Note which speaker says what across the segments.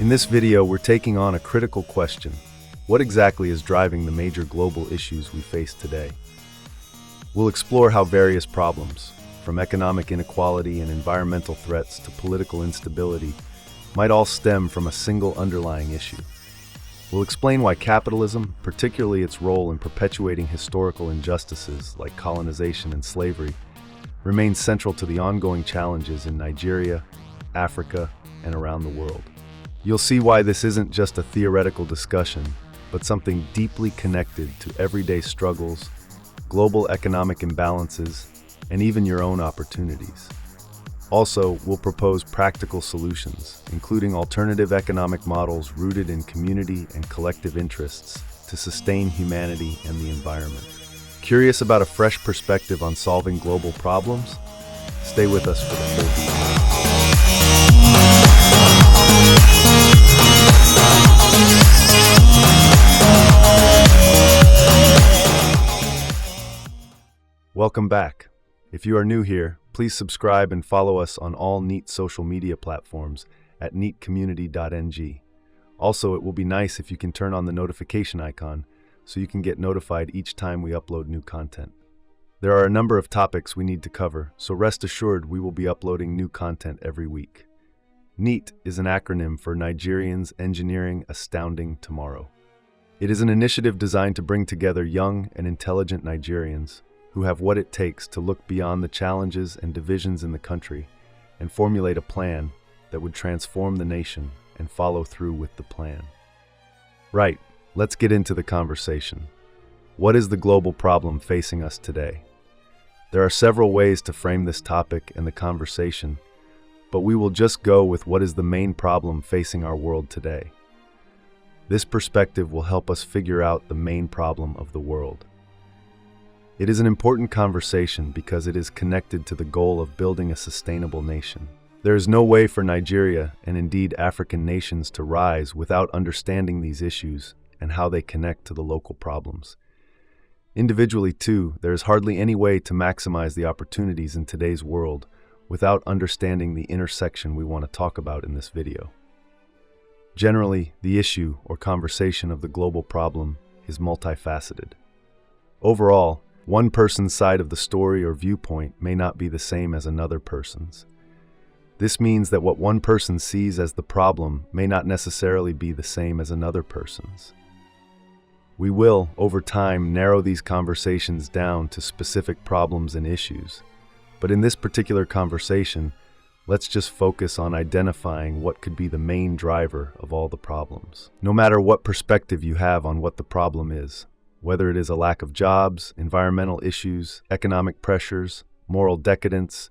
Speaker 1: In this video, we're taking on a critical question. What exactly is driving the major global issues we face today? We'll explore how various problems, from economic inequality and environmental threats to political instability, might all stem from a single underlying issue. We'll explain why capitalism, particularly its role in perpetuating historical injustices like colonization and slavery, remains central to the ongoing challenges in Nigeria, Africa, and around the world. You'll see why this isn't just a theoretical discussion, but something deeply connected to everyday struggles, global economic imbalances, and even your own opportunities. Also, we'll propose practical solutions, including alternative economic models rooted in community and collective interests to sustain humanity and the environment. Curious about a fresh perspective on solving global problems? Stay with us for the full details. Welcome back. If you are new here, please subscribe and follow us on all NEAT social media platforms at neatcommunity.ng. Also, it will be nice if you can turn on the notification icon so you can get notified each time we upload new content. There are a number of topics we need to cover, so rest assured we will be uploading new content every week. NEAT is an acronym for Nigerians Engineering Astounding Tomorrow. It is an initiative designed to bring together young and intelligent Nigerians who have what it takes to look beyond the challenges and divisions in the country and formulate a plan that would transform the nation and follow through with the plan. Right, let's get into the conversation. What is the global problem facing us today? There are several ways to frame this topic and the conversation, but we will just go with what is the main problem facing our world today. This perspective will help us figure out the main problem of the world. It is an important conversation because it is connected to the goal of building a sustainable nation. There is no way for Nigeria, and indeed African nations, to rise without understanding these issues and how they connect to the local problems. Individually, too, there is hardly any way to maximize the opportunities in today's world without understanding the intersection we want to talk about in this video. Generally, the issue or conversation of the global problem is multifaceted. Overall, one person's side of the story or viewpoint may not be the same as another person's. This means that what one person sees as the problem may not necessarily be the same as another person's. We will, over time, narrow these conversations down to specific problems and issues, but in this particular conversation, let's just focus on identifying what could be the main driver of all the problems. No matter what perspective you have on what the problem is, whether it is a lack of jobs, environmental issues, economic pressures, moral decadence,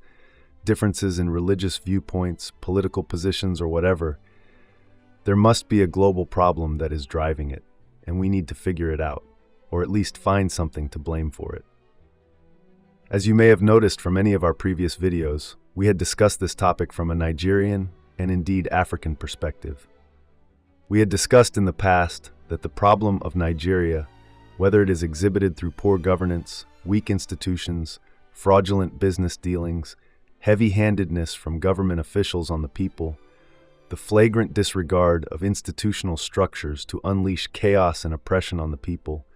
Speaker 1: differences in religious viewpoints, political positions, or whatever, there must be a global problem that is driving it, and we need to figure it out, or at least find something to blame for it. As you may have noticed from any of our previous videos, we had discussed this topic from a Nigerian and indeed African perspective. We had discussed in the past that the problem of Nigeria, whether it is exhibited through poor governance, weak institutions, fraudulent business dealings, heavy-handedness from government officials on the people, the flagrant disregard of institutional structures to unleash chaos and oppression on the people,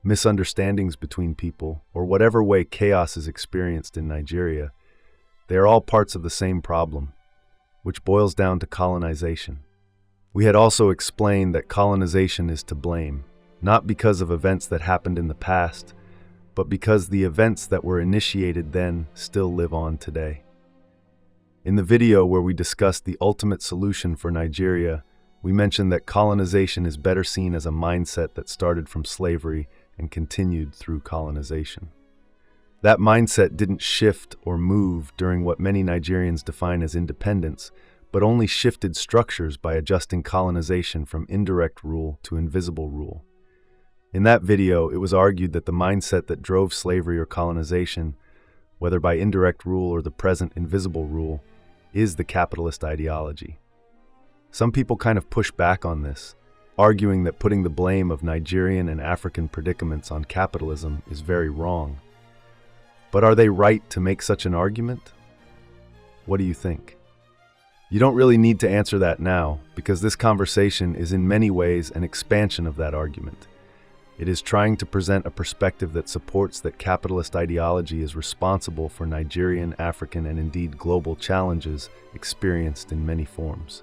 Speaker 1: misunderstandings between people, or whatever way chaos is experienced in Nigeria, they are all parts of the same problem, which boils down to colonization. We had also explained that colonization is to blame, not because of events that happened in the past, but because the events that were initiated then still live on today. In the video where we discussed the ultimate solution for Nigeria, we mentioned that colonization is better seen as a mindset that started from slavery and continued through colonization. That mindset didn't shift or move during what many Nigerians define as independence, but only shifted structures by adjusting colonization from indirect rule to invisible rule. In that video, it was argued that the mindset that drove slavery or colonization, whether by indirect rule or the present invisible rule, is the capitalist ideology. Some people kind of push back on this, arguing that putting the blame of Nigerian and African predicaments on capitalism is very wrong. But are they right to make such an argument? What do you think? You don't really need to answer that now, because this conversation is in many ways an expansion of that argument. It is trying to present a perspective that supports that capitalist ideology is responsible for Nigerian, African, and indeed global challenges experienced in many forms.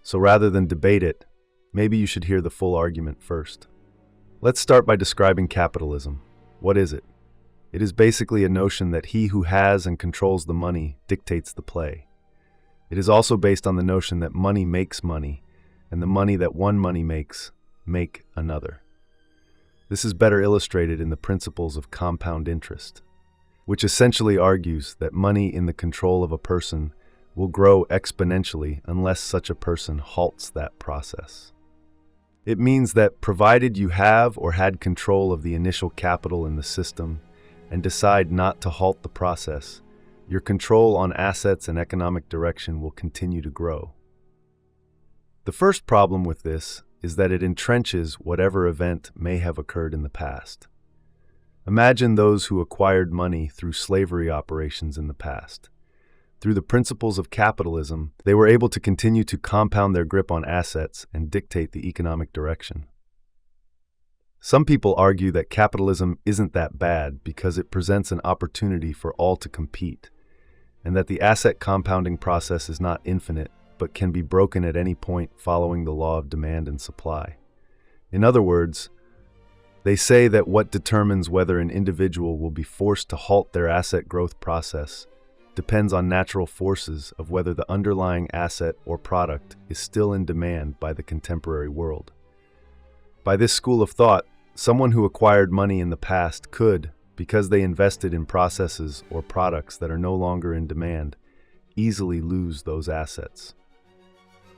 Speaker 1: So rather than debate it, maybe you should hear the full argument first. Let's start by describing capitalism. What is it? It is basically a notion that he who has and controls the money dictates the play. It is also based on the notion that money makes money, and the money that one money makes make another. This is better illustrated in the principles of compound interest, which essentially argues that money in the control of a person will grow exponentially unless such a person halts that process. It means that provided you have or had control of the initial capital in the system and decide not to halt the process, your control on assets and economic direction will continue to grow. The first problem with this is that it entrenches whatever event may have occurred in the past. Imagine those who acquired money through slavery operations in the past. Through the principles of capitalism, they were able to continue to compound their grip on assets and dictate the economic direction. Some people argue that capitalism isn't that bad because it presents an opportunity for all to compete, and that the asset compounding process is not infinite, but can be broken at any point following the law of demand and supply. In other words, they say that what determines whether an individual will be forced to halt their asset growth process depends on natural forces of whether the underlying asset or product is still in demand by the contemporary world. By this school of thought, someone who acquired money in the past could, because they invested in processes or products that are no longer in demand, easily lose those assets.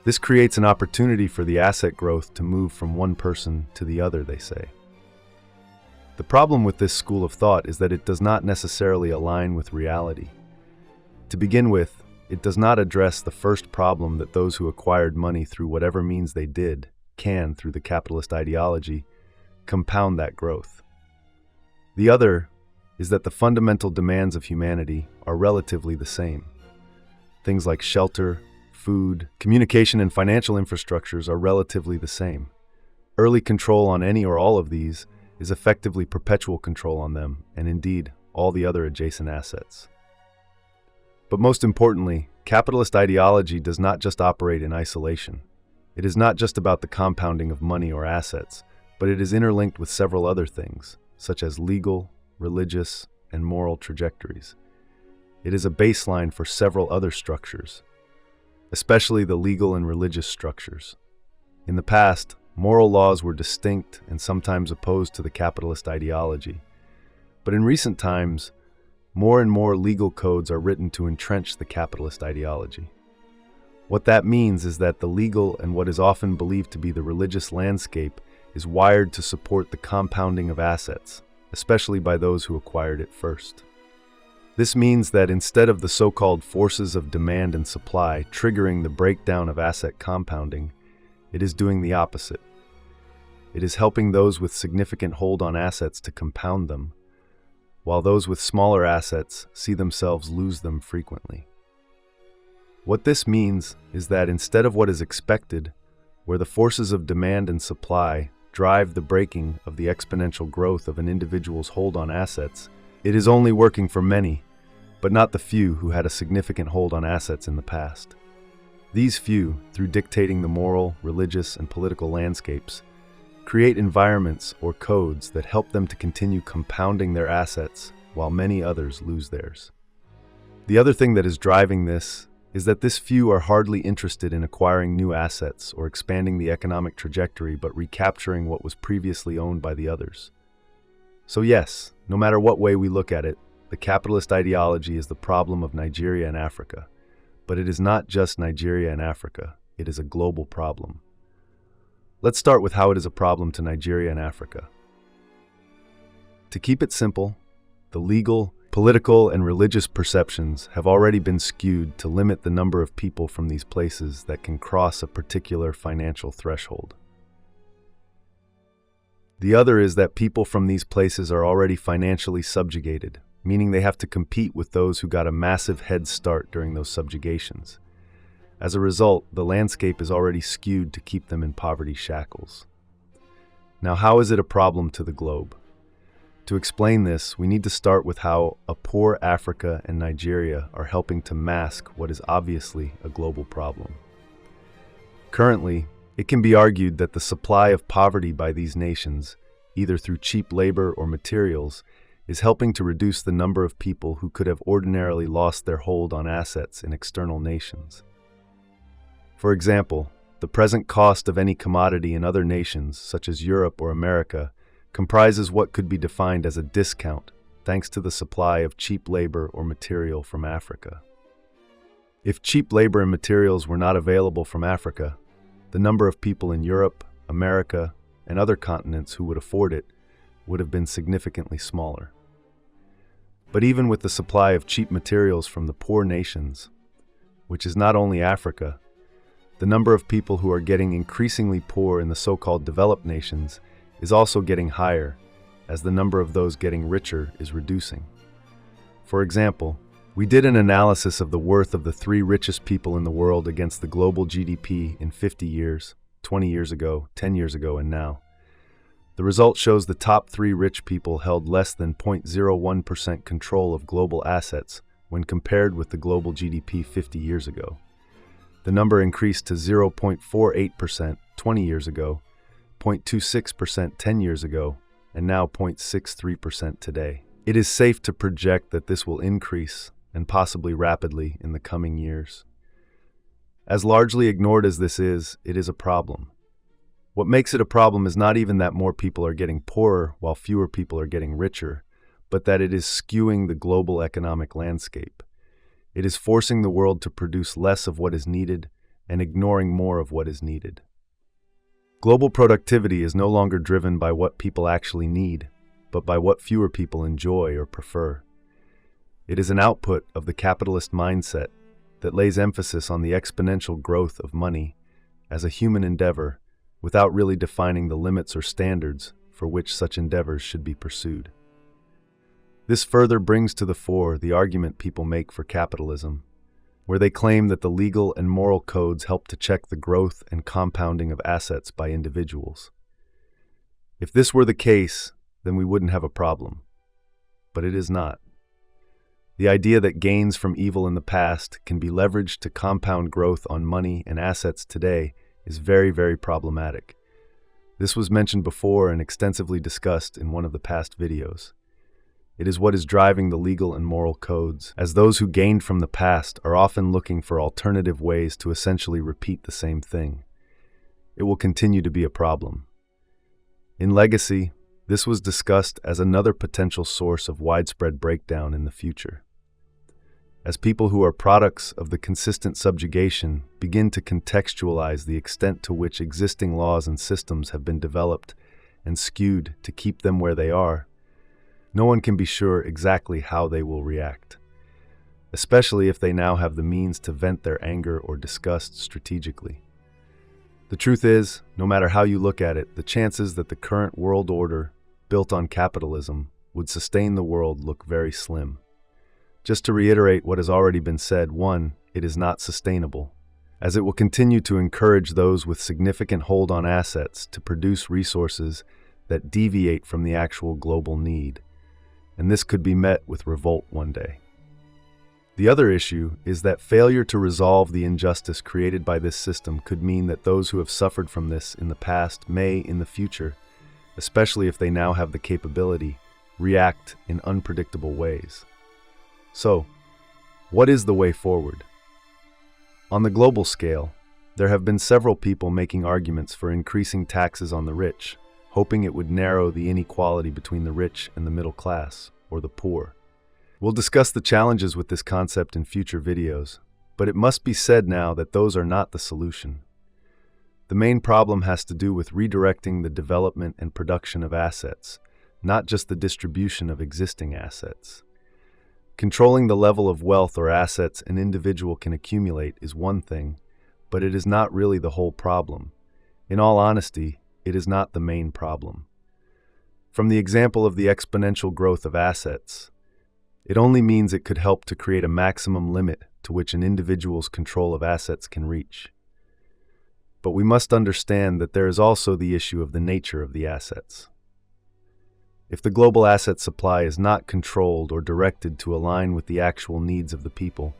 Speaker 1: This creates an opportunity for the asset growth to move from one person to the other, they say. The problem with this school of thought is that it does not necessarily align with reality. To begin with, it does not address the first problem that those who acquired money through whatever means they did can, through the capitalist ideology, compound that growth. The other is that the fundamental demands of humanity are relatively the same. Things like shelter, food, communication, and financial infrastructures are relatively the same. Early control on any or all of these is effectively perpetual control on them, and indeed, all the other adjacent assets. But most importantly, capitalist ideology does not just operate in isolation. It is not just about the compounding of money or assets, but it is interlinked with several other things, such as legal, religious, and moral trajectories. It is a baseline for several other structures, especially the legal and religious structures. In the past, moral laws were distinct and sometimes opposed to the capitalist ideology. But in recent times, more and more legal codes are written to entrench the capitalist ideology. What that means is that the legal and what is often believed to be the religious landscape is wired to support the compounding of assets, especially by those who acquired it first. This means that instead of the so-called forces of demand and supply triggering the breakdown of asset compounding, it is doing the opposite. It is helping those with significant hold on assets to compound them, while those with smaller assets see themselves lose them frequently. What this means is that instead of what is expected, where the forces of demand and supply drive the breaking of the exponential growth of an individual's hold on assets, it is only working for many, but not the few who had a significant hold on assets in the past. These few, through dictating the moral, religious, and political landscapes, create environments or codes that help them to continue compounding their assets while many others lose theirs. The other thing that is driving this is that this few are hardly interested in acquiring new assets or expanding the economic trajectory, but recapturing what was previously owned by the others. So yes, no matter what way we look at it, the capitalist ideology is the problem of Nigeria and Africa. But it is not just Nigeria and Africa, it is a global problem. Let's start with how it is a problem to Nigeria and Africa. To keep it simple, the legal, political, and religious perceptions have already been skewed to limit the number of people from these places that can cross a particular financial threshold. The other is that people from these places are already financially subjugated, meaning they have to compete with those who got a massive head start during those subjugations. As a result, the landscape is already skewed to keep them in poverty shackles. Now, how is it a problem to the globe? To explain this, we need to start with how a poor Africa and Nigeria are helping to mask what is obviously a global problem. Currently, it can be argued that the supply of poverty by these nations, either through cheap labor or materials, is helping to reduce the number of people who could have ordinarily lost their hold on assets in external nations. For example, the present cost of any commodity in other nations, such as Europe or America, comprises what could be defined as a discount, thanks to the supply of cheap labor or material from Africa. If cheap labor and materials were not available from Africa, the number of people in Europe, America, and other continents who would afford it would have been significantly smaller. But even with the supply of cheap materials from the poor nations, which is not only Africa, the number of people who are getting increasingly poor in the so-called developed nations is also getting higher, as the number of those getting richer is reducing. For example, we did an analysis of the worth of the 3 richest people in the world against the global GDP in 50 years, 20 years ago, 10 years ago, and now. The result shows the top 3 rich people held less than 0.01% control of global assets when compared with the global GDP 50 years ago. The number increased to 0.48% 20 years ago, 0.26% 10 years ago, and now 0.63% today. It is safe to project that this will increase, and possibly rapidly, in the coming years. As largely ignored as this is, it is a problem. What makes it a problem is not even that more people are getting poorer while fewer people are getting richer, but that it is skewing the global economic landscape. It is forcing the world to produce less of what is needed and ignoring more of what is needed. Global productivity is no longer driven by what people actually need, but by what fewer people enjoy or prefer. It is an output of the capitalist mindset that lays emphasis on the exponential growth of money as a human endeavor without really defining the limits or standards for which such endeavors should be pursued. This further brings to the fore the argument people make for capitalism, where they claim that the legal and moral codes help to check the growth and compounding of assets by individuals. If this were the case, then we wouldn't have a problem. But it is not. The idea that gains from evil in the past can be leveraged to compound growth on money and assets today is very, very problematic. This was mentioned before and extensively discussed in one of the past videos. It is what is driving the legal and moral codes, as those who gained from the past are often looking for alternative ways to essentially repeat the same thing. It will continue to be a problem. In legacy, this was discussed as another potential source of widespread breakdown in the future. As people who are products of the consistent subjugation begin to contextualize the extent to which existing laws and systems have been developed and skewed to keep them where they are, no one can be sure exactly how they will react, especially if they now have the means to vent their anger or disgust strategically. The truth is, no matter how you look at it, the chances that the current world order, built on capitalism, would sustain the world look very slim. Just to reiterate what has already been said, 1, it is not sustainable, as it will continue to encourage those with significant hold on assets to produce resources that deviate from the actual global need, and this could be met with revolt one day. The other issue is that failure to resolve the injustice created by this system could mean that those who have suffered from this in the past may, in the future, especially if they now have the capability, react in unpredictable ways. So, what is the way forward? On the global scale, there have been several people making arguments for increasing taxes on the rich, hoping it would narrow the inequality between the rich and the middle class, or the poor. We'll discuss the challenges with this concept in future videos, but it must be said now that those are not the solution. The main problem has to do with redirecting the development and production of assets, not just the distribution of existing assets. Controlling the level of wealth or assets an individual can accumulate is one thing, but it is not really the whole problem. In all honesty, it is not the main problem. From the example of the exponential growth of assets, it only means it could help to create a maximum limit to which an individual's control of assets can reach. But we must understand that there is also the issue of the nature of the assets. If the global asset supply is not controlled or directed to align with the actual needs of the people,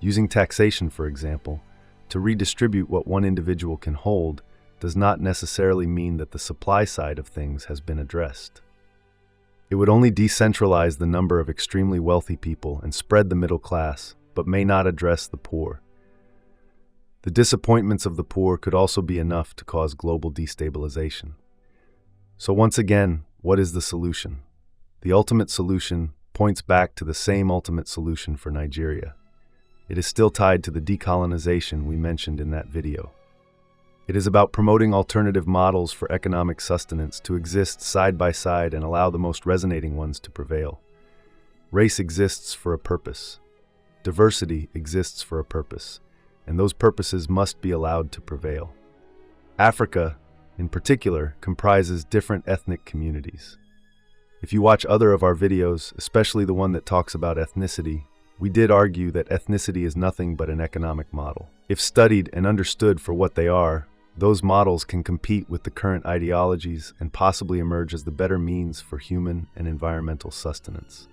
Speaker 1: using taxation, for example, to redistribute what one individual can hold, does not necessarily mean that the supply side of things has been addressed. It would only decentralize the number of extremely wealthy people and spread the middle class, but may not address the poor. The disappointments of the poor could also be enough to cause global destabilization. So once again, what is the solution? The ultimate solution points back to the same ultimate solution for Nigeria. It is still tied to the decolonization we mentioned in that video. It is about promoting alternative models for economic sustenance to exist side by side and allow the most resonating ones to prevail. Race exists for a purpose. Diversity exists for a purpose, and those purposes must be allowed to prevail. Africa, in particular, comprises different ethnic communities. If you watch other of our videos, especially the one that talks about ethnicity, we did argue that ethnicity is nothing but an economic model. If studied and understood for what they are, those models can compete with the current ideologies and possibly emerge as the better means for human and environmental sustenance.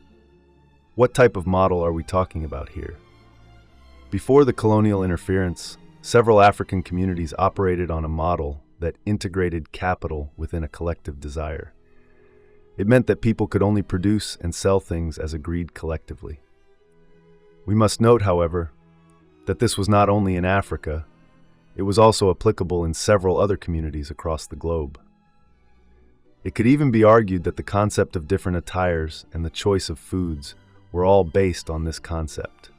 Speaker 1: What type of model are we talking about here? Before the colonial interference, several African communities operated on a model that integrated capital within a collective desire. It meant that people could only produce and sell things as agreed collectively. We must note, however, that this was not only in Africa, it was also applicable in several other communities across the globe. It could even be argued that the concept of different attires and the choice of foods were all based on this concept,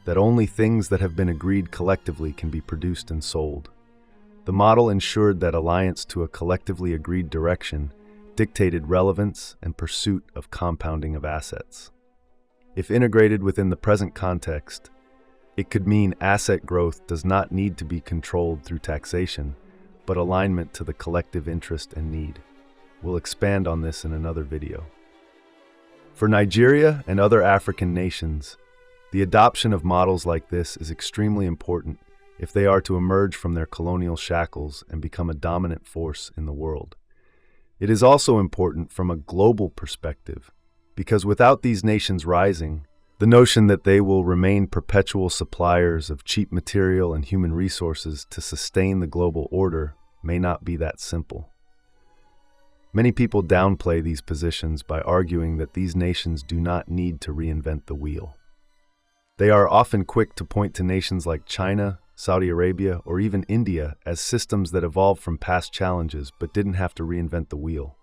Speaker 1: that only things that have been agreed collectively can be produced and sold. The model ensured that alliance to a collectively agreed direction dictated relevance and pursuit of compounding of assets. If integrated within the present context, it could mean asset growth does not need to be controlled through taxation, but alignment to the collective interest and need. We'll expand on this in another video. For Nigeria and other African nations, the adoption of models like this is extremely important if they are to emerge from their colonial shackles and become a dominant force in the world. It is also important from a global perspective, because without these nations rising, the notion that they will remain perpetual suppliers of cheap material and human resources to sustain the global order may not be that simple. Many people downplay these positions by arguing that these nations do not need to reinvent the wheel. They are often quick to point to nations like China, Saudi Arabia, or even India as systems that evolved from past challenges but didn't have to reinvent the wheel.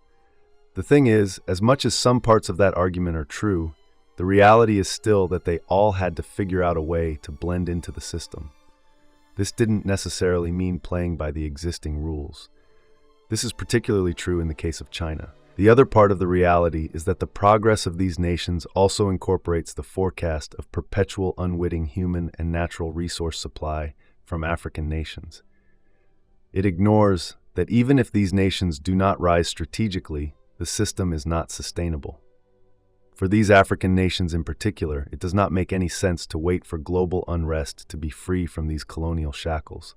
Speaker 1: The thing is, as much as some parts of that argument are true, the reality is still that they all had to figure out a way to blend into the system. This didn't necessarily mean playing by the existing rules. This is particularly true in the case of China. The other part of the reality is that the progress of these nations also incorporates the forecast of perpetual unwitting human and natural resource supply from African nations. It ignores that even if these nations do not rise strategically, the system is not sustainable. For these African nations in particular, it does not make any sense to wait for global unrest to be free from these colonial shackles.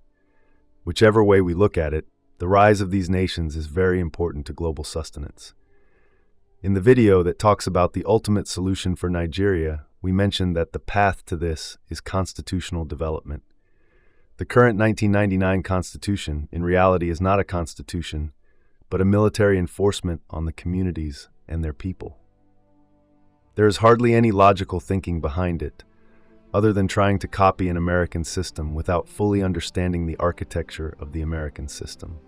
Speaker 1: Whichever way we look at it, the rise of these nations is very important to global sustenance. In the video that talks about the ultimate solution for Nigeria, we mentioned that the path to this is constitutional development. The current 1999 constitution, in reality, is not a constitution, but a military enforcement on the communities and their people. There is hardly any logical thinking behind it, other than trying to copy an American system without fully understanding the architecture of the American system.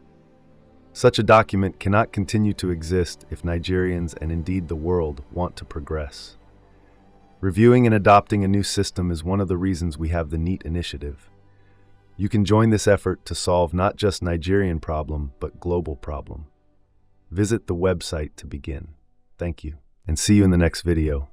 Speaker 1: Such a document cannot continue to exist if Nigerians and indeed the world want to progress. Reviewing and adopting a new system is one of the reasons we have the NEAT initiative. You can join this effort to solve not just Nigerian problem, but global problem. Visit the website to begin. Thank you, and see you in the next video.